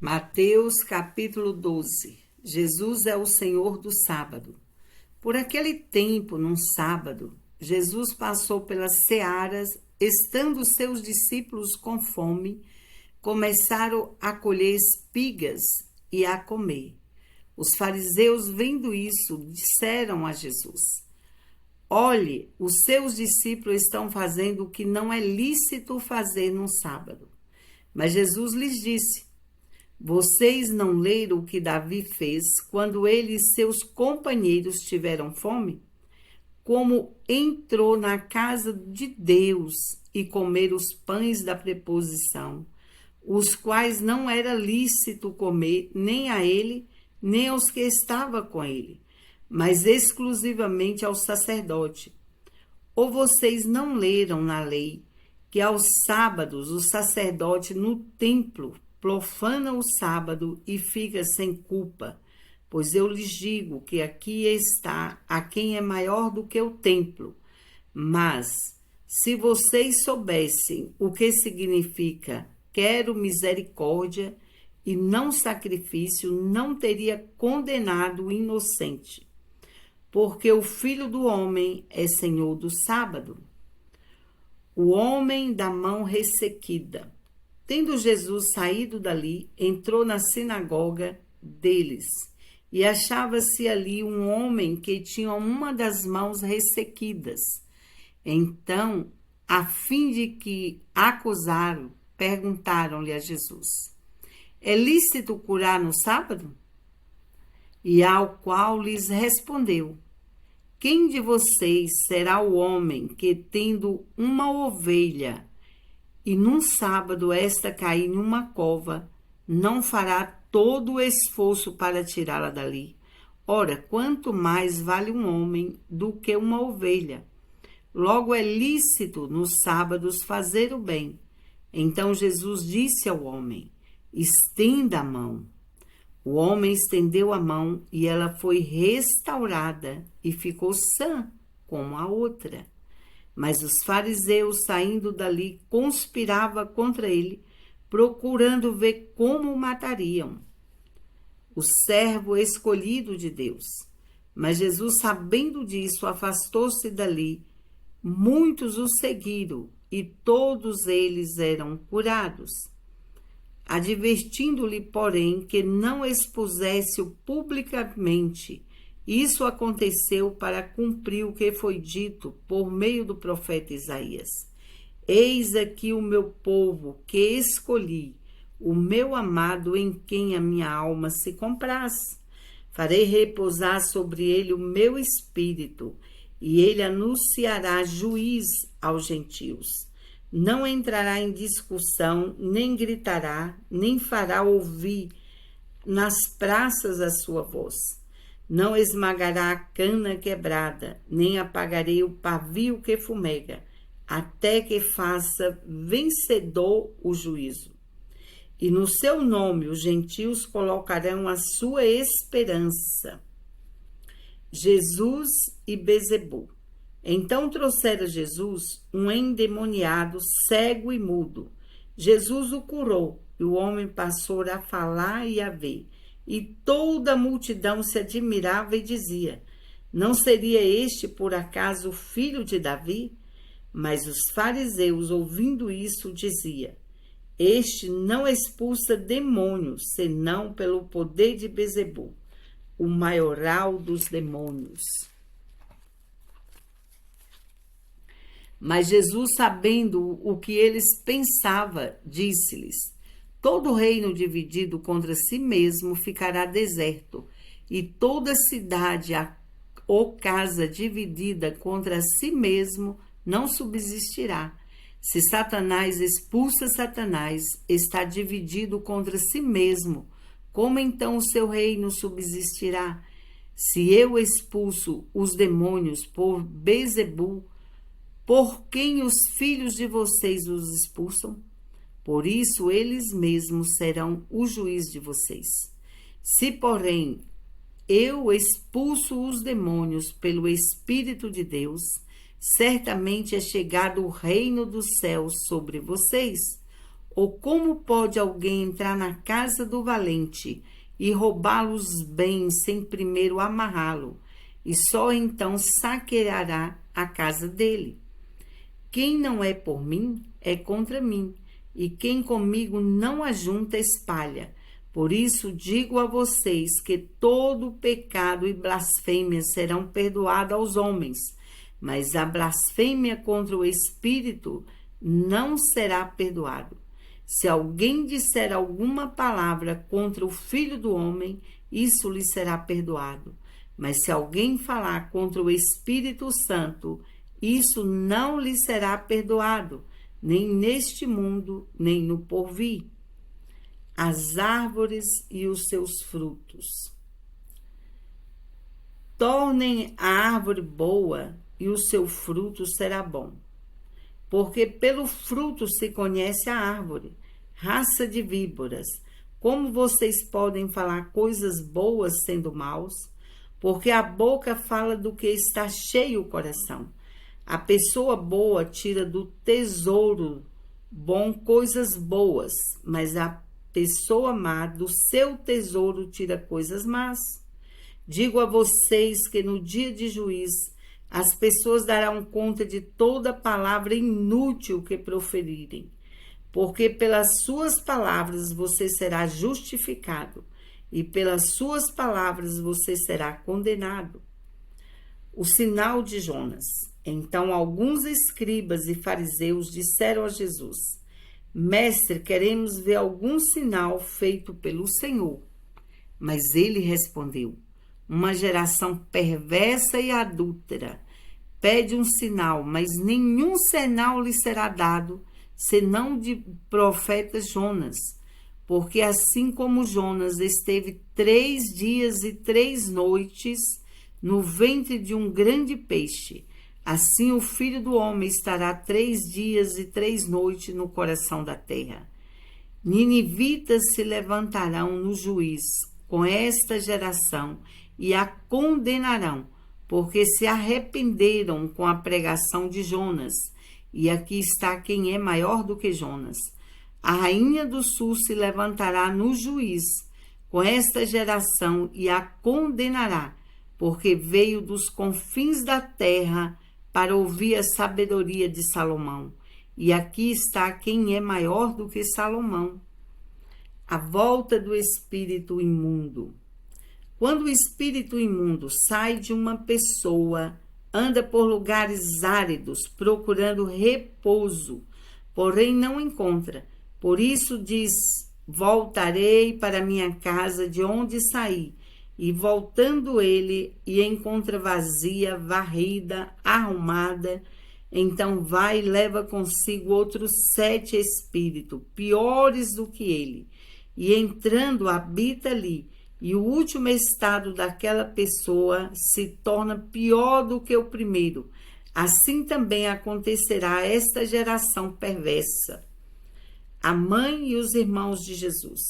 Mateus capítulo 12. Jesus é o Senhor do sábado. Por aquele tempo, num sábado, Jesus passou pelas searas, estando seus discípulos com fome, começaram a colher espigas e a comer. Os fariseus, vendo isso, disseram a Jesus: Olhe, os seus discípulos estão fazendo o que não é lícito fazer no sábado. Mas Jesus lhes disse: Vocês não leram o que Davi fez quando ele e seus companheiros tiveram fome? Como entrou na casa de Deus e comer os pães da preposição, os quais não era lícito comer nem a ele, nem aos que estavam com ele, mas exclusivamente ao sacerdote. Ou vocês não leram na lei que aos sábados o sacerdote no templo profana o sábado e fica sem culpa? Pois eu lhes digo que aqui está a quem é maior do que o templo. Mas, se vocês soubessem o que significa quero misericórdia e não sacrifício, não teria condenado o inocente. Porque o Filho do Homem é Senhor do sábado. O homem da mão ressequida. Tendo Jesus saído dali, entrou na sinagoga deles, e achava-se ali um homem que tinha uma das mãos ressequidas. Então, a fim de que acusaram, perguntaram-lhe a Jesus: É lícito curar no sábado? E ao qual lhes respondeu: Quem de vocês será o homem que, tendo uma ovelha, e num sábado esta cair em uma cova, não fará todo o esforço para tirá-la dali? Ora, quanto mais vale um homem do que uma ovelha? Logo é lícito nos sábados fazer o bem. Então Jesus disse ao homem: Estenda a mão. O homem estendeu a mão e ela foi restaurada e ficou sã como a outra. Mas os fariseus, saindo dali, conspiravam contra ele, procurando ver como o matariam. O servo escolhido de Deus. Mas Jesus, sabendo disso, afastou-se dali. Muitos o seguiram e todos eles eram curados. Advertindo-lhe, porém, que não expusesse-o publicamente. Isso aconteceu para cumprir o que foi dito por meio do profeta Isaías. Eis aqui o meu povo que escolhi, o meu amado em quem a minha alma se compraz. Farei repousar sobre ele o meu espírito, e ele anunciará juízo aos gentios. Não entrará em discussão, nem gritará, nem fará ouvir nas praças a sua voz. Não esmagará a cana quebrada, nem apagarei o pavio que fumega, até que faça vencedor o juízo. E no seu nome os gentios colocarão a sua esperança. Jesus e Bezebu. Então trouxeram Jesus um endemoniado, cego e mudo. Jesus o curou, e o homem passou a falar e a ver. E toda a multidão se admirava e dizia: Não seria este, por acaso, o filho de Davi? Mas os fariseus, ouvindo isso, diziam: Este não expulsa demônios, senão pelo poder de Bezebu, o maioral dos demônios. Mas Jesus, sabendo o que eles pensavam, disse-lhes: Todo reino dividido contra si mesmo ficará deserto, e toda cidade ou casa dividida contra si mesmo não subsistirá. Se Satanás expulsa Satanás, está dividido contra si mesmo. Como então o seu reino subsistirá? Se eu expulso os demônios por Bezebu, por quem os filhos de vocês os expulsam? Por isso eles mesmos serão o juiz de vocês. Se, porém, eu expulso os demônios pelo Espírito de Deus, certamente é chegado o reino dos céus sobre vocês. Ou como pode alguém entrar na casa do valente e roubá-lo os bens sem primeiro amarrá-lo, e só então saqueará a casa dele? Quem não é por mim, é contra mim, e quem comigo não ajunta, espalha. Por isso digo a vocês que todo pecado e blasfêmia serão perdoados aos homens, mas a blasfêmia contra o Espírito não será perdoado. Se alguém disser alguma palavra contra o Filho do Homem, isso lhe será perdoado. Mas se alguém falar contra o Espírito Santo, isso não lhe será perdoado, nem neste mundo, nem no porvir. As árvores e os seus frutos. Tornem a árvore boa, e o seu fruto será bom. Porque pelo fruto se conhece a árvore. Raça de víboras, como vocês podem falar coisas boas sendo maus? Porque a boca fala do que está cheio o coração. A pessoa boa tira do tesouro bom coisas boas, mas a pessoa má do seu tesouro tira coisas más. Digo a vocês que no dia de juízo as pessoas darão conta de toda palavra inútil que proferirem, porque pelas suas palavras você será justificado e pelas suas palavras você será condenado. O sinal de Jonas. Então alguns escribas e fariseus disseram a Jesus: Mestre, queremos ver algum sinal feito pelo Senhor. Mas ele respondeu: uma geração perversa e adúltera pede um sinal, mas nenhum sinal lhe será dado, senão de profeta Jonas. Porque assim como Jonas esteve 3 dias e 3 noites no ventre de um grande peixe, assim o Filho do Homem estará 3 dias e 3 noites no coração da terra. Ninivitas se levantarão no juízo com esta geração e a condenarão, porque se arrependeram com a pregação de Jonas. E aqui está quem é maior do que Jonas. A rainha do sul se levantará no juízo com esta geração e a condenará, porque veio dos confins da terra para ouvir a sabedoria de Salomão. E aqui está quem é maior do que Salomão. A volta do espírito imundo. Quando o espírito imundo sai de uma pessoa, anda por lugares áridos, procurando repouso, porém não encontra. Por isso diz: voltarei para minha casa de onde saí. E voltando ele, e encontra vazia, varrida, arrumada, então vai e leva consigo outros 7 espíritos, piores do que ele, e entrando habita ali. E o último estado daquela pessoa se torna pior do que o primeiro. Assim também acontecerá a esta geração perversa. A mãe e os irmãos de Jesus.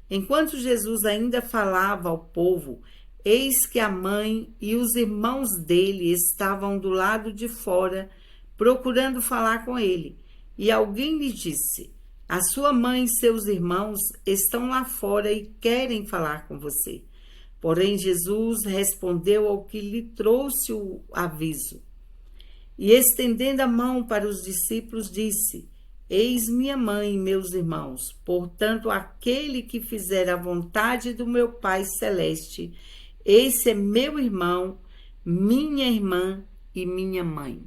Enquanto Jesus ainda falava ao povo, eis que a mãe e os irmãos dele estavam do lado de fora, procurando falar com ele. E alguém lhe disse: a sua mãe e seus irmãos estão lá fora e querem falar com você. Porém, Jesus respondeu ao que lhe trouxe o aviso. E estendendo a mão para os discípulos, disse: eis minha mãe e meus irmãos. Portanto, aquele que fizer a vontade do meu Pai Celeste, esse é meu irmão, minha irmã e minha mãe.